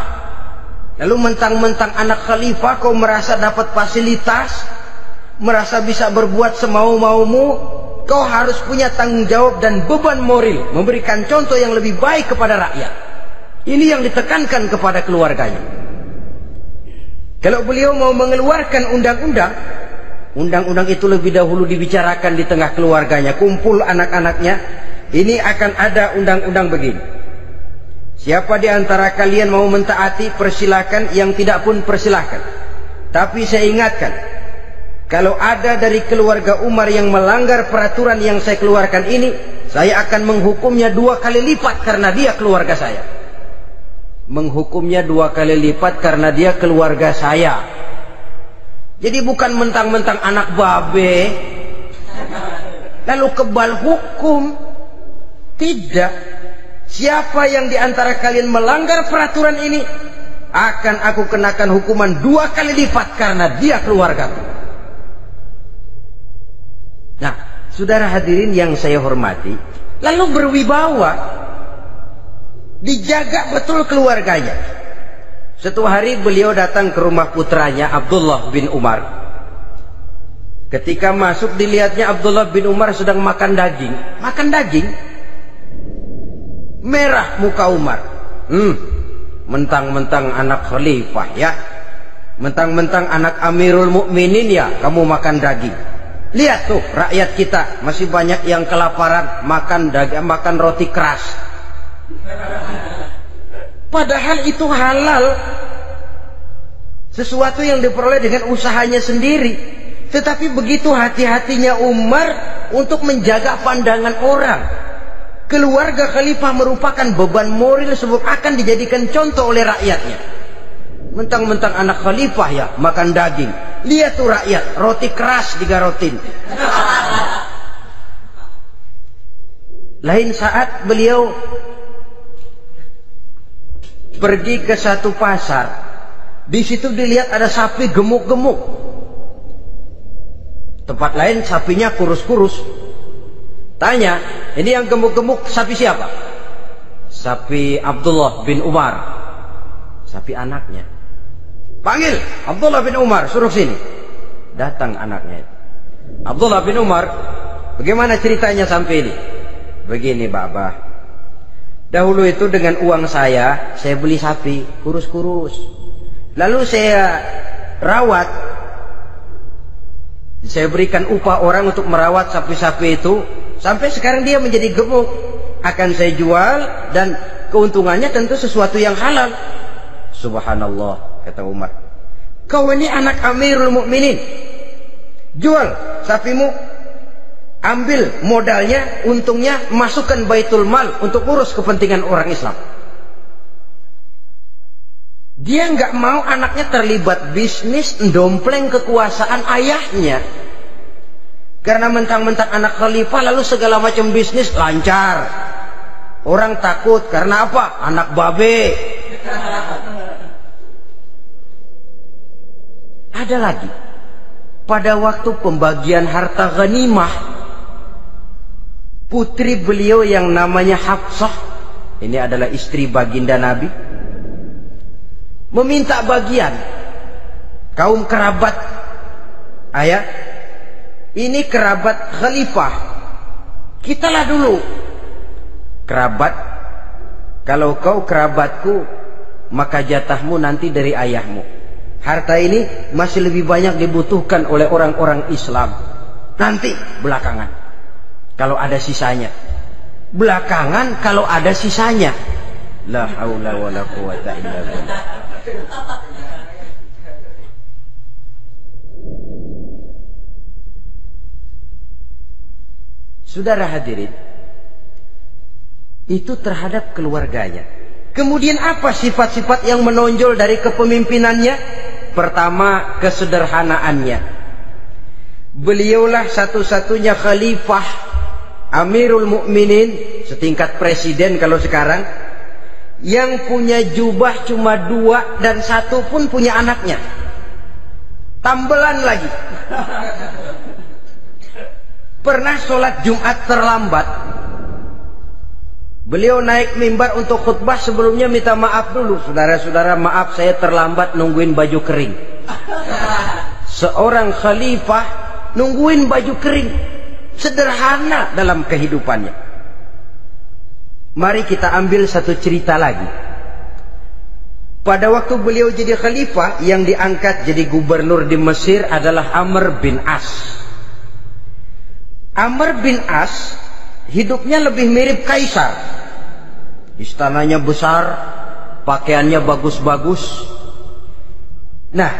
lalu mentang-mentang anak khalifah kau merasa dapat fasilitas, merasa bisa berbuat semau-maumu. Kau harus punya tanggung jawab dan beban moral, memberikan contoh yang lebih baik kepada rakyat. Ini yang ditekankan kepada keluarganya. Kalau beliau mau mengeluarkan undang-undang, undang-undang itu lebih dahulu dibicarakan di tengah keluarganya, kumpul anak-anaknya. Ini akan ada undang-undang begini. Siapa di antara kalian mau mentaati, persilakan. Yang tidak pun persilakan. Tapi saya ingatkan, kalau ada dari keluarga Umar yang melanggar peraturan yang saya keluarkan ini, saya akan menghukumnya 2 kali lipat karena dia keluarga saya. Menghukumnya 2 kali lipat karena dia keluarga saya. Jadi bukan mentang-mentang anak babe lalu kebal hukum. Tidak. Siapa yang di antara kalian melanggar peraturan ini, akan aku kenakan hukuman 2 kali lipat karena dia keluargaku. Nah, saudara hadirin yang saya hormati, lalu berwibawa, dijaga betul keluarganya. Suatu hari beliau datang ke rumah putranya Abdullah bin Umar. Ketika masuk dilihatnya Abdullah bin Umar sedang makan daging. Makan daging. Merah muka Umar. Mentang-mentang anak khalifah ya. Mentang-mentang anak Amirul Mukminin ya, kamu makan daging. Lihat tuh rakyat kita masih banyak yang kelaparan, makan daging, makan roti keras. Padahal itu halal, sesuatu yang diperoleh dengan usahanya sendiri. Tetapi begitu hati-hatinya Umar untuk menjaga pandangan orang. Keluarga khalifah merupakan beban moral sebab akan dijadikan contoh oleh rakyatnya. Mentang-mentang anak khalifah ya makan daging. Lihat tuh rakyat, roti keras digarotin. Lain saat beliau pergi ke satu pasar. Di situ dilihat ada sapi gemuk-gemuk. Tempat lain sapinya kurus-kurus. Tanya, ini yang gemuk-gemuk sapi siapa? Sapi Abdullah bin Umar. Sapi anaknya. Panggil Abdullah bin Umar, suruh sini. Datang anaknya. Abdullah bin Umar, bagaimana ceritanya sampai ini? Begini, Bapak. Dahulu itu dengan uang saya beli sapi kurus-kurus. Lalu saya rawat Saya berikan upah orang untuk merawat sapi-sapi itu. Sampai sekarang dia menjadi gemuk. Akan saya jual dan keuntungannya tentu sesuatu yang halal. Subhanallah, kata Umar. Kau ini anak Amirul Mukminin. Jual sapimu. Ambil modalnya, untungnya, masukkan baitul mal untuk urus kepentingan orang Islam. Dia nggak mau anaknya terlibat bisnis, dompleng kekuasaan ayahnya. Karena mentang-mentang anak khalifah lalu segala macam bisnis lancar. Orang takut karena apa? Anak babe. Ada lagi. Pada waktu pembagian harta ghanimah, putri beliau yang namanya Hafsah, ini adalah istri baginda Nabi, meminta bagian. Kaum kerabat ayah, ini kerabat khalifah, kitalah dulu kerabat. Kalau kau kerabatku, maka jatahmu nanti dari ayahmu. Harta ini masih lebih banyak dibutuhkan oleh orang-orang Islam. Nanti belakangan, kalau ada sisanya. Belakangan kalau ada sisanya. La haula wala quwata illa billah. Saudara hadirin, itu terhadap keluarganya. Kemudian apa sifat-sifat yang menonjol dari kepemimpinannya? Pertama, kesederhanaannya. Beliaulah satu-satunya khalifah, Amirul Mukminin, setingkat presiden kalau sekarang, yang punya jubah cuma 2 dan 1 pun punya anaknya. Tambelan lagi. Pernah sholat Jumat terlambat. Beliau naik mimbar untuk khutbah, sebelumnya minta maaf dulu. Saudara-saudara, maaf saya terlambat nungguin baju kering. Seorang khalifah nungguin baju kering. Sederhana dalam kehidupannya. Mari kita ambil satu cerita lagi. Pada waktu beliau jadi khalifah, yang diangkat jadi gubernur di Mesir adalah Amr bin As. Amr bin As hidupnya lebih mirip kaisar. Istananya besar, pakaiannya bagus-bagus. Nah,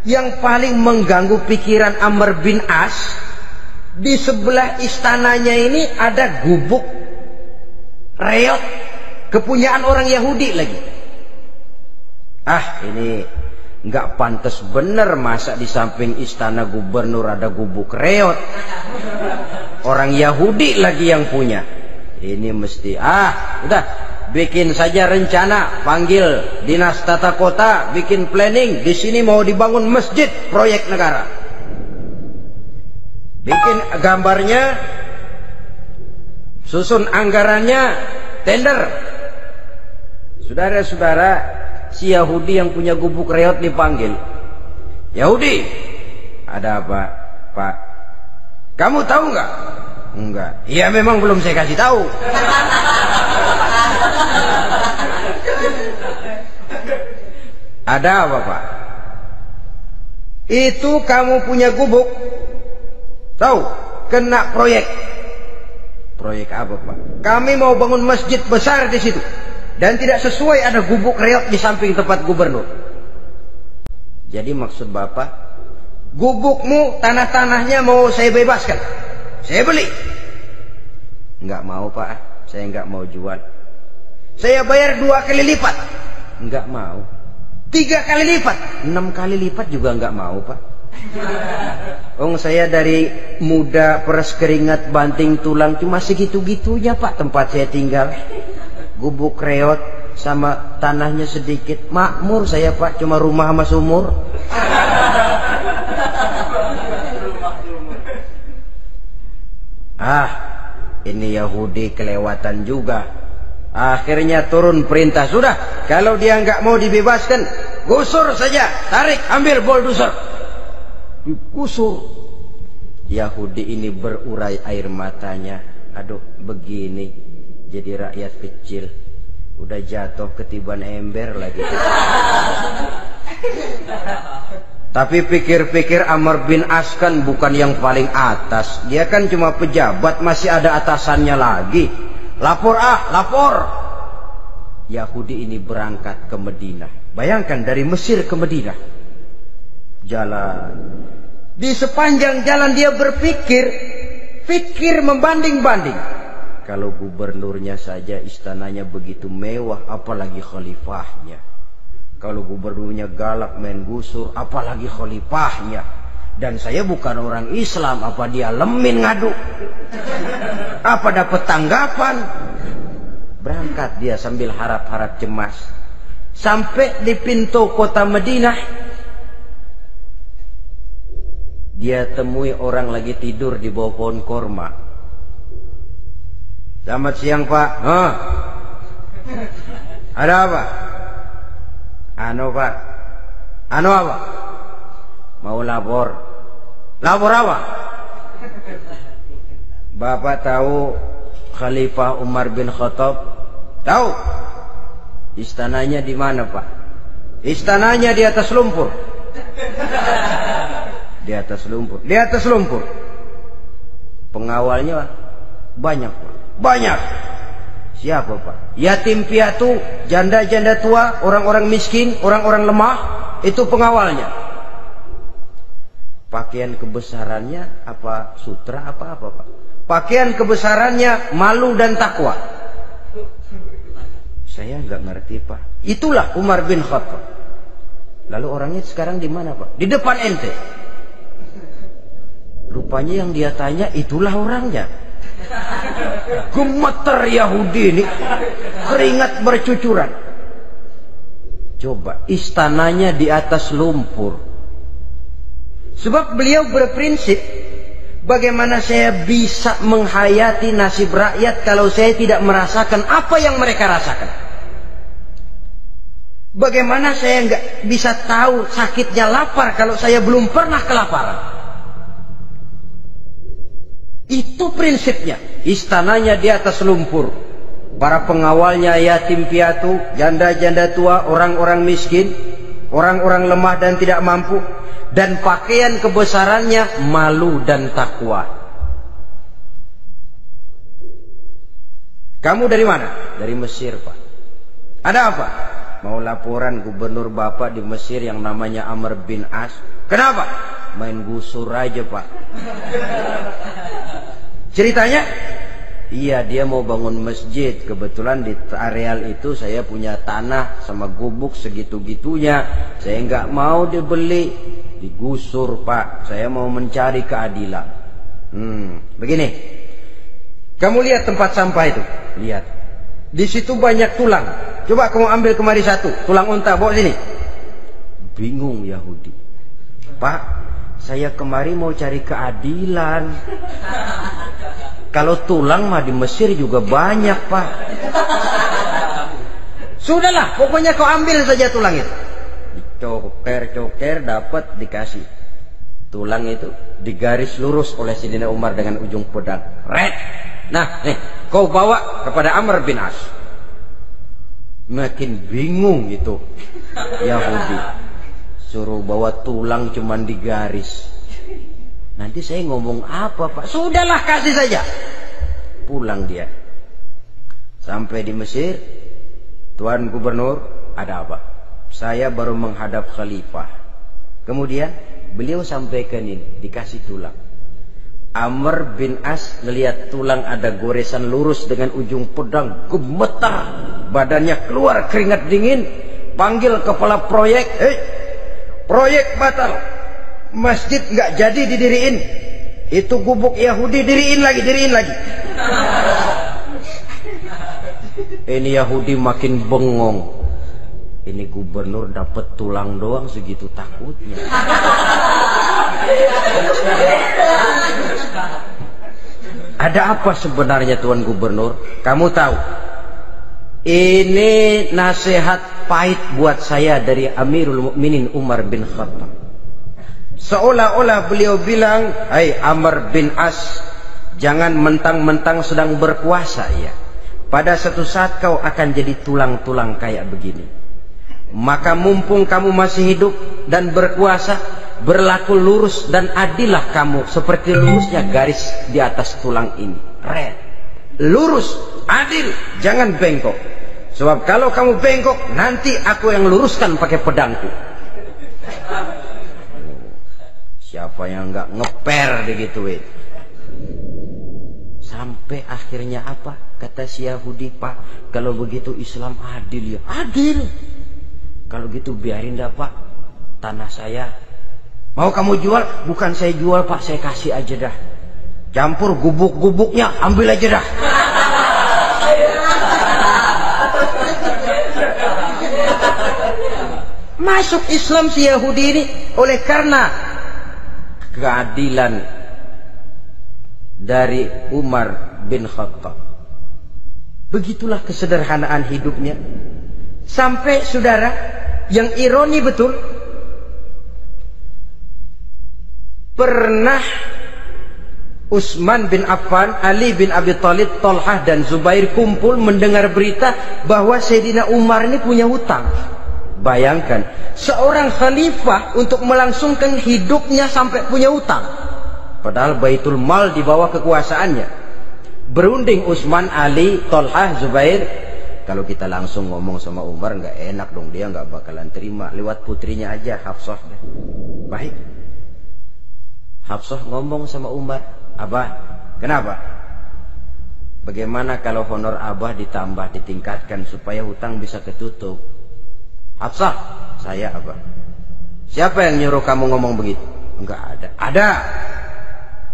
yang paling mengganggu pikiran Amr bin As, di sebelah istananya ini ada gubuk reot, kepunyaan orang Yahudi lagi. Ah, ini nggak pantas bener, masa di samping istana gubernur ada gubuk reot. Orang Yahudi lagi yang punya. Ini mesti, udah, bikin saja rencana, panggil dinas tata kota, bikin planning. Di sini mau dibangun masjid, proyek negara. Bikin gambarnya, susun anggarannya, tender. Saudara-saudara, si Yahudi yang punya gubuk reot dipanggil. Yahudi, ada apa, Pak? Kamu tahu nggak? Enggak. Iya, memang belum saya kasih tahu. Ada apa, Pak? Itu kamu punya gubuk. Tahu? Kena proyek. Proyek apa, Pak? Kami mau bangun masjid besar di situ. Dan tidak sesuai ada gubuk reot di samping tempat gubernur. Jadi maksud Bapak, gubukmu, tanah-tanahnya mau saya bebaskan. Saya beli. Enggak mau, Pak. Saya enggak mau jual. Saya bayar 2 kali lipat. Enggak mau. 3 kali lipat. 6 kali lipat juga enggak mau, Pak. Saya dari muda peres keringat banting tulang cuma segitu-gitunya, Pak, tempat saya tinggal. Gubuk reot sama tanahnya sedikit. Makmur saya, Pak, cuma rumah sama sumur. Ini Yahudi kelewatan juga. Akhirnya turun perintah, sudah, kalau dia nggak mau dibebaskan, gusur saja, tarik, ambil bulldozer, digusur. Yahudi ini berurai air matanya. Aduh, begini jadi rakyat kecil, udah jatuh ketiban ember lagi. Tapi pikir-pikir Amr bin As kan bukan yang paling atas. Dia kan cuma pejabat, masih ada atasannya lagi. Lapor lapor. Yahudi ini berangkat ke Madinah. Bayangkan dari Mesir ke Madinah. Jalan. Di sepanjang jalan dia pikir membanding-banding. Kalau gubernurnya saja istananya begitu mewah, apalagi khalifahnya. Kalau gubernurnya galak main gusur, apalagi khalifahnya. Dan saya bukan orang Islam, apa dia lemin ngadu? Apa dapat tanggapan? Berangkat dia sambil harap-harap cemas. Sampai di pintu kota Madinah, dia temui orang lagi tidur di bawah pohon korma. Selamat siang Pak. Ada apa? Pak. Apa? Mau lapor. Lapor apa? Bapak tahu Khalifah Umar bin Khattab? Tahu? Istananya di mana Pak? Istananya di atas lumpur. Di atas lumpur. Di atas lumpur. Pengawalnya banyak Pak. Banyak. Siapa Pak? Yatim piatu, janda-janda tua, orang-orang miskin, orang-orang lemah, itu pengawalnya. Pakaian kebesarannya apa sutra apa Pak? Pakaian kebesarannya malu dan takwa. Saya nggak ngerti Pak. Itulah Umar bin Khattab. Lalu orangnya sekarang di mana Pak? Di depan ente. Rupanya yang dia tanya itulah orangnya. Gemeter Yahudi ini, keringat bercucuran. Coba, istananya di atas lumpur. Sebab beliau berprinsip, bagaimana saya bisa menghayati nasib rakyat kalau saya tidak merasakan apa yang mereka rasakan? Bagaimana saya nggak bisa tahu sakitnya lapar kalau saya belum pernah kelaparan? Itu prinsipnya. Istananya di atas lumpur. Para pengawalnya yatim piatu, janda-janda tua, orang-orang miskin, orang-orang lemah dan tidak mampu. Dan pakaian kebesarannya malu dan takwa. Kamu dari mana? Dari Mesir Pak. Ada apa? Mau laporan gubernur Bapak di Mesir yang namanya Amr bin As. Kenapa? Main gusur aja Pak. Ceritanya, iya dia mau bangun masjid. Kebetulan di areal itu saya punya tanah sama gubuk segitu-gitunya. Saya nggak mau dibeli, digusur Pak. Saya mau mencari keadilan. Begini, kamu lihat tempat sampah itu, lihat. Di situ banyak tulang. Coba kamu ambil kemari satu, tulang unta, bawa sini. Bingung Yahudi. Pak, saya kemari mau cari keadilan. Kalau tulang mah di Mesir juga banyak Pak. Sudahlah, pokoknya kau ambil saja tulang itu. Coker dapat dikasih. Tulang itu digaris lurus oleh Sayyidina Umar dengan ujung pedang. Red. Nah, nih, kau bawa kepada Amr bin As. Makin bingung itu Yahudi. Suruh bawa tulang cuman digaris. Nanti saya ngomong apa Pak? Sudahlah, kasih saja. Pulang dia. Sampai di Mesir. Tuan Gubernur, ada apa? Saya baru menghadap Khalifah. Kemudian beliau sampaikan ini, dikasih tulang. Amr bin As ngelihat tulang ada goresan lurus dengan ujung pedang, gemetar. Badannya keluar keringat dingin. Panggil kepala proyek. Proyek batal. Masjid nggak jadi didiriin. Itu gubuk Yahudi diriin lagi. Ini Yahudi makin bengong. Ini gubernur dapat tulang doang segitu takutnya. Ada apa sebenarnya Tuan Gubernur? Kamu tahu? Ini nasihat pahit buat saya dari Amirul Mukminin Umar bin Khattab. Seolah-olah beliau bilang, "Hai Amr bin As, jangan mentang-mentang sedang berkuasa ya. Pada suatu saat kau akan jadi tulang-tulang kayak begini. Maka mumpung kamu masih hidup dan berkuasa, berlaku lurus dan adillah kamu seperti lurusnya garis di atas tulang ini. Red. Lurus, adil, jangan bengkok. Sebab kalau kamu bengkok, nanti aku yang luruskan pakai pedangku. Siapa yang enggak ngeper digituin? Sampai akhirnya apa? Kata si Yahudi, Pak, kalau begitu Islam adil ya. Adil. Kalau gitu biarin dah, Pak, tanah saya. Mau kamu jual? Bukan saya jual, Pak, saya kasih aja dah. Campur gubuk-gubuknya, ambil aja dah. Masuk Islam si Yahudi ini oleh karena keadilan dari Umar bin Khattab. Begitulah kesederhanaan hidupnya. Sampai saudara, yang ironi betul, pernah Utsman bin Affan, Ali bin Abi Thalib, Thalhah dan Zubair kumpul mendengar berita bahwa Sayyidina Umar ini punya hutang. Bayangkan, seorang khalifah untuk melangsungkan hidupnya sampai punya hutang. Padahal Baitul Mal di bawah kekuasaannya. Berunding Utsman, Ali, Thalhah, Zubair. Kalau kita langsung ngomong sama Umar nggak enak dong, dia nggak bakalan terima. Lewat putrinya aja, Hafsah. Baik. Hafsah ngomong sama Umar, Abah, kenapa? Bagaimana kalau honor Abah ditambah, ditingkatkan supaya hutang bisa ketutup? Hafsah, saya Abah. Siapa yang nyuruh kamu ngomong begitu? Enggak ada. Ada.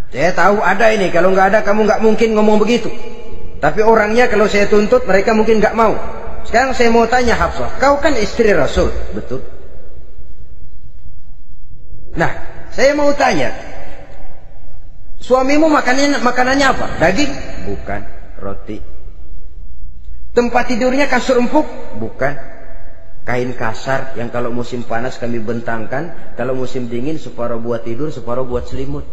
Saya tahu ada ini. Kalau enggak ada, kamu enggak mungkin ngomong begitu. Tapi orangnya kalau saya tuntut, mereka mungkin enggak mau. Sekarang saya mau tanya Hafsah, kau kan istri Rasul, betul? Nah, saya mau tanya, suamimu makanannya apa? Daging? Bukan. Roti. Tempat tidurnya kasur empuk? Bukan. Kain kasar yang kalau musim panas kami bentangkan, kalau musim dingin separuh buat tidur, separuh buat selimut.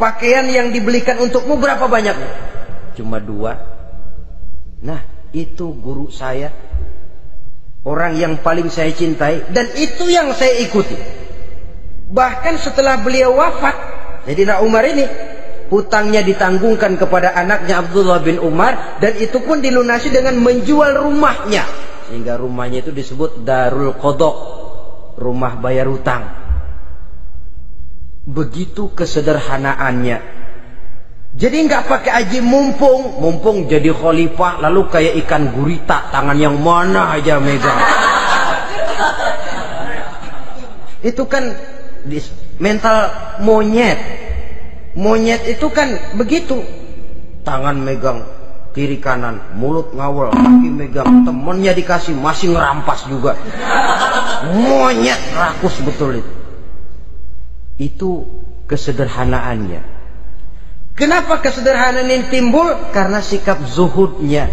Pakaian yang dibelikan untukmu berapa banyaknya? Cuma 2. Nah, itu guru saya, orang yang paling saya cintai, dan itu yang saya ikuti. Bahkan setelah beliau wafat, Sayyidina Umar ini hutangnya ditanggungkan kepada anaknya Abdullah bin Umar, dan itu pun dilunasi dengan menjual rumahnya, sehingga rumahnya itu disebut Darul Qadha, rumah bayar hutang. Begitu kesederhanaannya. Jadi nggak pakai aji mumpung jadi khalifah lalu kayak ikan gurita, tangan yang mana aja megang. Itu kan mental monyet. Monyet itu kan begitu, tangan megang kiri kanan, mulut ngawal, kaki megang, temennya dikasih masih ngerampas juga. Monyet rakus betul itu. Itu kesederhanaannya. Kenapa kesederhanaan ini timbul? Karena sikap zuhudnya.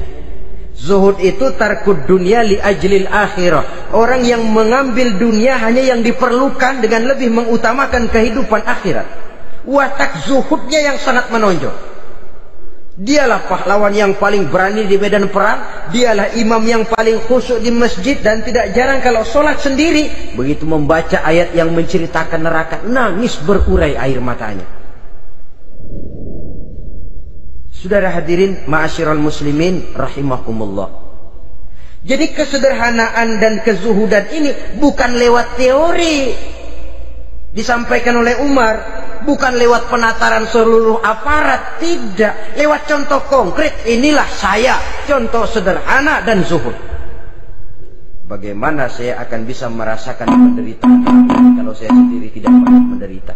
Zuhud itu tarkud dunia li ajlil akhirah. Orang yang mengambil dunia hanya yang diperlukan dengan lebih mengutamakan kehidupan akhirat. Watak zuhudnya yang sangat menonjol. Dialah pahlawan yang paling berani di medan perang. Dialah imam yang paling khusyuk di masjid. Dan tidak jarang kalau sholat sendiri, begitu membaca ayat yang menceritakan neraka, nangis berurai air matanya. Saudara hadirin ma'asyiral muslimin rahimakumullah. Jadi kesederhanaan dan kezuhudan ini bukan lewat teori disampaikan oleh Umar, bukan lewat penataran seluruh aparat, tidak, lewat contoh konkret. Inilah saya, contoh sederhana dan zuhud. Bagaimana saya akan bisa merasakan penderitaan kalau saya sendiri tidak pernah menderita?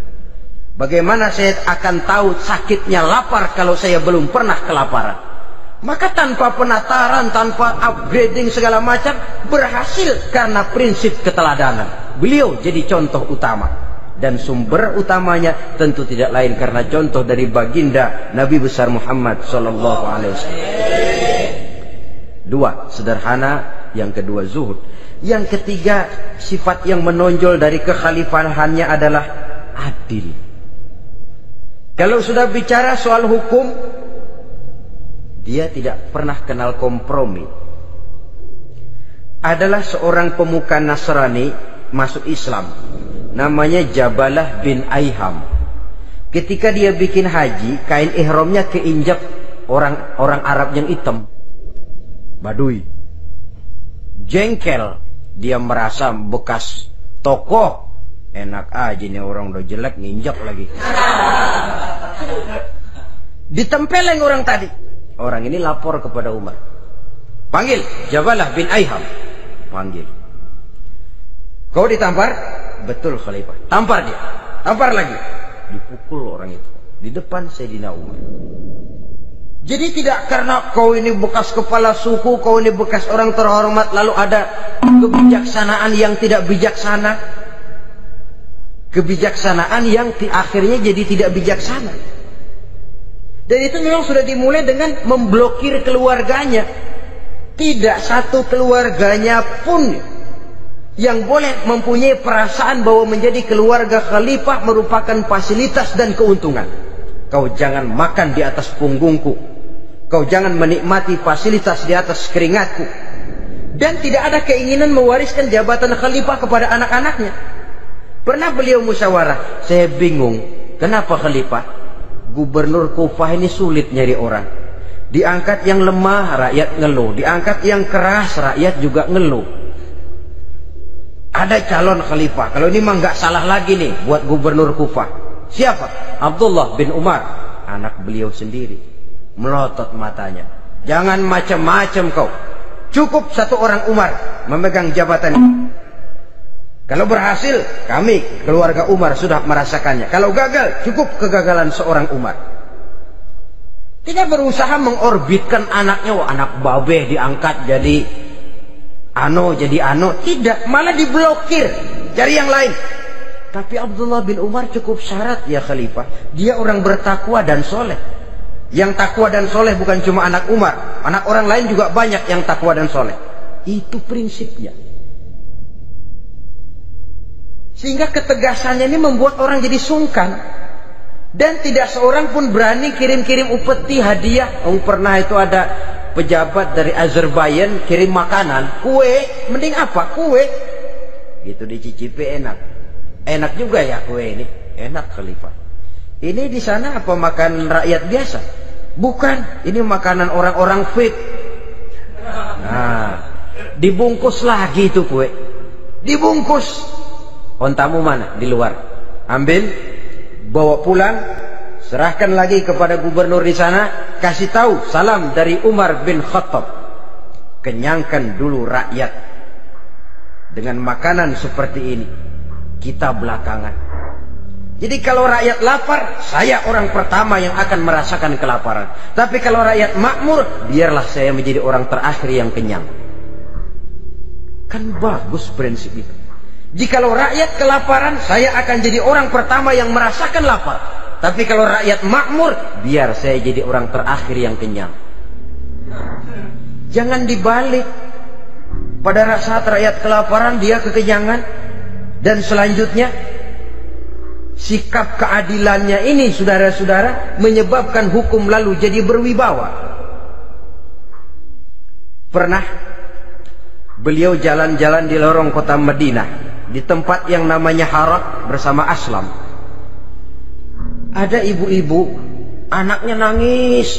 Bagaimana saya akan tahu sakitnya lapar kalau saya belum pernah kelaparan? Maka tanpa penataran, tanpa upgrading segala macam, berhasil karena prinsip keteladanan. Beliau jadi contoh utama. Dan sumber utamanya tentu tidak lain karena contoh dari baginda Nabi besar Muhammad sallallahu alaihi wasallam. 2, sederhana. Yang kedua, zuhud. Yang ketiga, sifat yang menonjol dari kekhalifahannya adalah adil. Kalau sudah bicara soal hukum, dia tidak pernah kenal kompromi. Adalah seorang pemuka Nasrani masuk Islam. Namanya Jabalah bin Aiham. Ketika dia bikin haji, kain ihramnya keinjak orang Arab yang hitam, Badui. Jengkel, dia merasa bekas tokoh. Enak aja nih orang udah jelek nginjak lagi. Ditempeleng orang tadi. Orang ini lapor kepada Umar. Panggil Jabalah bin Aiham. Panggil. Kau ditampar? Betul Khalifah. Tampar dia. Tampar lagi. Dipukul orang itu di depan Sayyidina Umar. Jadi tidak karena kau ini bekas kepala suku, kau ini bekas orang terhormat, lalu ada kebijaksanaan yang tidak bijaksana. Kebijaksanaan yang akhirnya jadi tidak bijaksana. Dan itu memang sudah dimulai dengan memblokir keluarganya. Tidak satu keluarganya pun yang boleh mempunyai perasaan bahwa menjadi keluarga khalifah merupakan fasilitas dan keuntungan. Kau jangan makan di atas punggungku. Kau jangan menikmati fasilitas di atas keringatku. Dan tidak ada keinginan mewariskan jabatan khalifah kepada anak-anaknya. Pernah beliau musyawarah, saya bingung, kenapa khalifah? Gubernur Kufah ini sulit nyari orang. Diangkat yang lemah, rakyat ngeluh. Diangkat yang keras, rakyat juga ngeluh. Ada calon khalifah. Kalau ini mah nggak salah lagi nih buat gubernur Kufah. Siapa? Abdullah bin Umar, anak beliau sendiri. Melotot matanya. Jangan macam-macam kau. Cukup satu orang Umar memegang jabatan ini. Kalau berhasil, kami keluarga Umar sudah merasakannya. Kalau gagal, cukup kegagalan seorang Umar. Tidak berusaha mengorbitkan anaknya. Wah, anak babe diangkat jadi jadi tidak, malah diblokir, cari yang lain. Tapi Abdullah bin Umar cukup syarat ya khalifah, dia orang bertakwa dan soleh. Yang takwa dan soleh bukan cuma anak Umar, anak orang lain juga banyak yang takwa dan soleh. Itu prinsipnya. Sehingga ketegasannya ini membuat orang jadi sungkan. Dan tidak seorang pun berani kirim-kirim upeti hadiah. Pernah itu ada pejabat dari Azerbaijan kirim makanan, kue, mending apa? Kue. Gitu dicicipi enak. Enak juga ya kue ini. Enak khalifah. Ini di sana apa makan rakyat biasa? Bukan, ini makanan orang-orang fit. Nah, dibungkus lagi itu kue. Dibungkus. Ontamu mana? Di luar. Ambil, bawa pulang, serahkan lagi kepada gubernur di sana, kasih tahu salam dari Umar bin Khattab. Kenyangkan dulu rakyat dengan makanan seperti ini. Kita belakangan. Jadi kalau rakyat lapar, saya orang pertama yang akan merasakan kelaparan. Tapi kalau rakyat makmur, biarlah saya menjadi orang terakhir yang kenyang. Kan bagus prinsip itu. Jikalau rakyat kelaparan, saya akan jadi orang pertama yang merasakan lapar. Tapi kalau rakyat makmur, biar saya jadi orang terakhir yang kenyang. Jangan dibalik. Pada saat rakyat kelaparan, dia kekenyangan. Dan selanjutnya, sikap keadilannya ini, saudara-saudara, menyebabkan hukum lalu jadi berwibawa. Pernah beliau jalan-jalan di lorong kota Madinah, di tempat yang namanya Harak bersama Aslam. Ada ibu-ibu, anaknya nangis,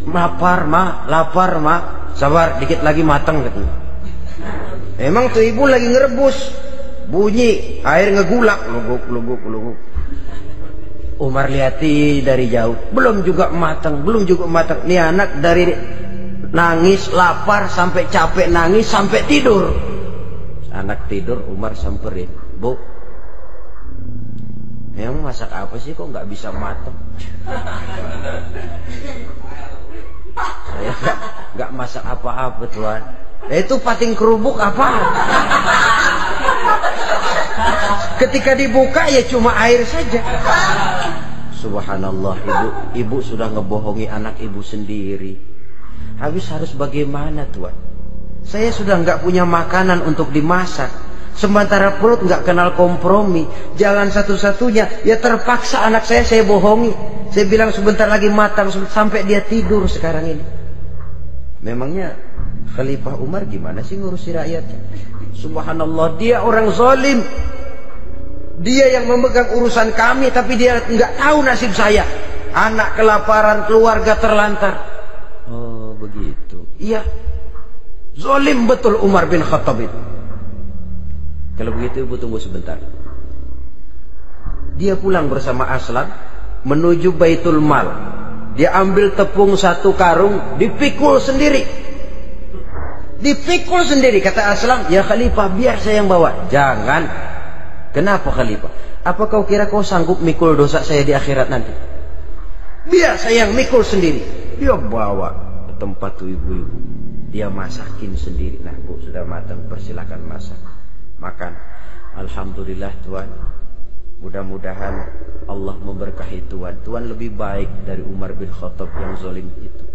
lapar ma, sabar dikit lagi matang katanya. Emang tuh ibu lagi ngerebus, bunyi air ngegulak, luguk. Umar lihati dari jauh, belum juga matang. Nih anak dari nangis, lapar, sampai capek nangis, sampai tidur. Anak tidur, Umar samperin, Bu, emang masak apa sih kok nggak bisa matang? Saya nggak masak apa-apa tuan. Itu pating kerubuk apa? Ketika dibuka ya cuma air saja. Subhanallah, ibu sudah ngebohongi anak ibu sendiri. Habis harus bagaimana tuan? Saya sudah nggak punya makanan untuk dimasak. Sementara perut nggak kenal kompromi. Jalan satu-satunya ya terpaksa anak saya bohongi. Saya bilang sebentar lagi matang sampai dia tidur sekarang ini. Memangnya Khalifah Umar gimana sih ngurusi rakyatnya? Subhanallah, dia orang zalim. Dia yang memegang urusan kami, tapi dia nggak tahu nasib saya. Anak kelaparan, keluarga terlantar. Oh begitu. Iya, zalim betul Umar bin Khattab itu. Kalau begitu ibu tunggu sebentar. Dia pulang bersama Aslam menuju Baitul Mal. Dia ambil tepung 1 karung, dipikul sendiri. Dipikul sendiri. Kata Aslam, ya Khalifah biar saya yang bawa. Jangan. Kenapa Khalifah? Apa kau kira kau sanggup mikul dosa saya di akhirat nanti? Biar saya yang mikul sendiri. Dia bawa ke tempat tuh ibu-ibu. Dia masakin sendiri. Nah bu, sudah matang, persilakan masak. Makan. Alhamdulillah Tuhan. Mudah-mudahan Allah memberkahi Tuhan. Tuhan lebih baik dari Umar bin Khattab yang zalim itu.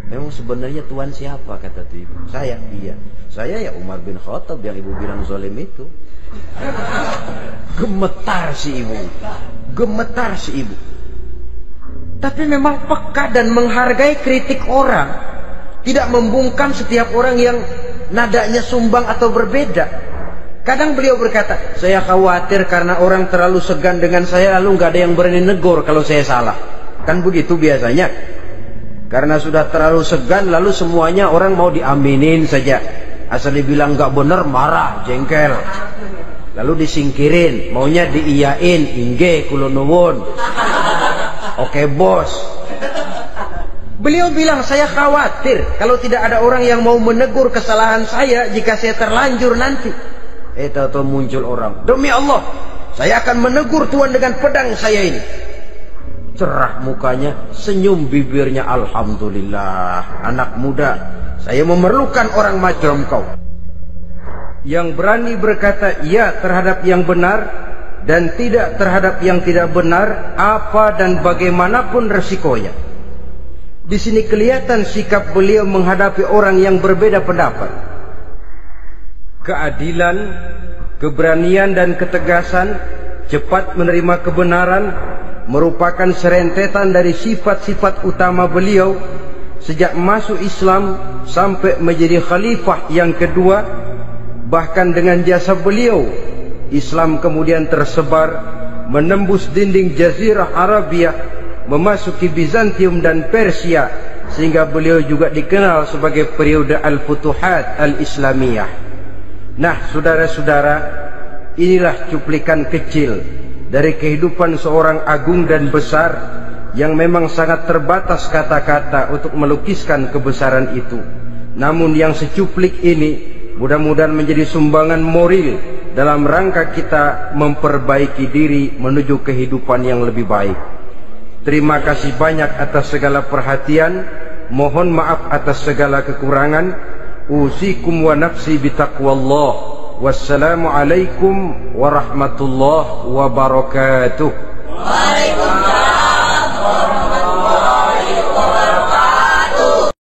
Memang sebenarnya Tuhan siapa, kata tuh ibu? Saya. Iya, saya ya Umar bin Khattab yang ibu bilang zalim itu. Gemetar si ibu. Gemetar si ibu. Tapi memang peka dan menghargai kritik orang. Tidak membungkam setiap orang yang nadanya sumbang atau berbeda. Kadang beliau berkata, saya khawatir karena orang terlalu segan dengan saya, lalu nggak ada yang berani negur kalau saya salah. Kan begitu biasanya. Karena sudah terlalu segan, lalu semuanya orang mau diaminin saja. Asal dibilang nggak benar, marah, jengkel. Lalu disingkirin, maunya diiyain, ingge, kulo nuwun. Oke bos. Beliau bilang, saya khawatir kalau tidak ada orang yang mau menegur kesalahan saya jika saya terlanjur nanti. Tahu-tahu muncul orang, demi Allah saya akan menegur Tuhan dengan pedang saya ini. Cerah mukanya, senyum bibirnya. Alhamdulillah, anak muda, saya memerlukan orang macam kau yang berani berkata ya terhadap yang benar dan tidak terhadap yang tidak benar, apa dan bagaimanapun resikonya. Di sini kelihatan sikap beliau menghadapi orang yang berbeda pendapat. Keadilan, keberanian dan ketegasan, cepat menerima kebenaran merupakan serentetan dari sifat-sifat utama beliau sejak masuk Islam sampai menjadi khalifah yang kedua. Bahkan dengan jasa beliau, Islam kemudian tersebar menembus dinding Jazirah Arabia, memasuki Bizantium dan Persia, sehingga beliau juga dikenal sebagai periode Al-Futuhat Al-Islamiyah. Nah saudara-saudara, inilah cuplikan kecil dari kehidupan seorang agung dan besar yang memang sangat terbatas kata-kata untuk melukiskan kebesaran itu. Namun yang secuplik ini mudah-mudahan menjadi sumbangan moral dalam rangka kita memperbaiki diri menuju kehidupan yang lebih baik. Terima kasih banyak atas segala perhatian. Mohon maaf atas segala kekurangan. Usikum wa nafsi bitaqwallah. Wassalamualaikum warahmatullahi wabarakatuh. Waalaikumsalam.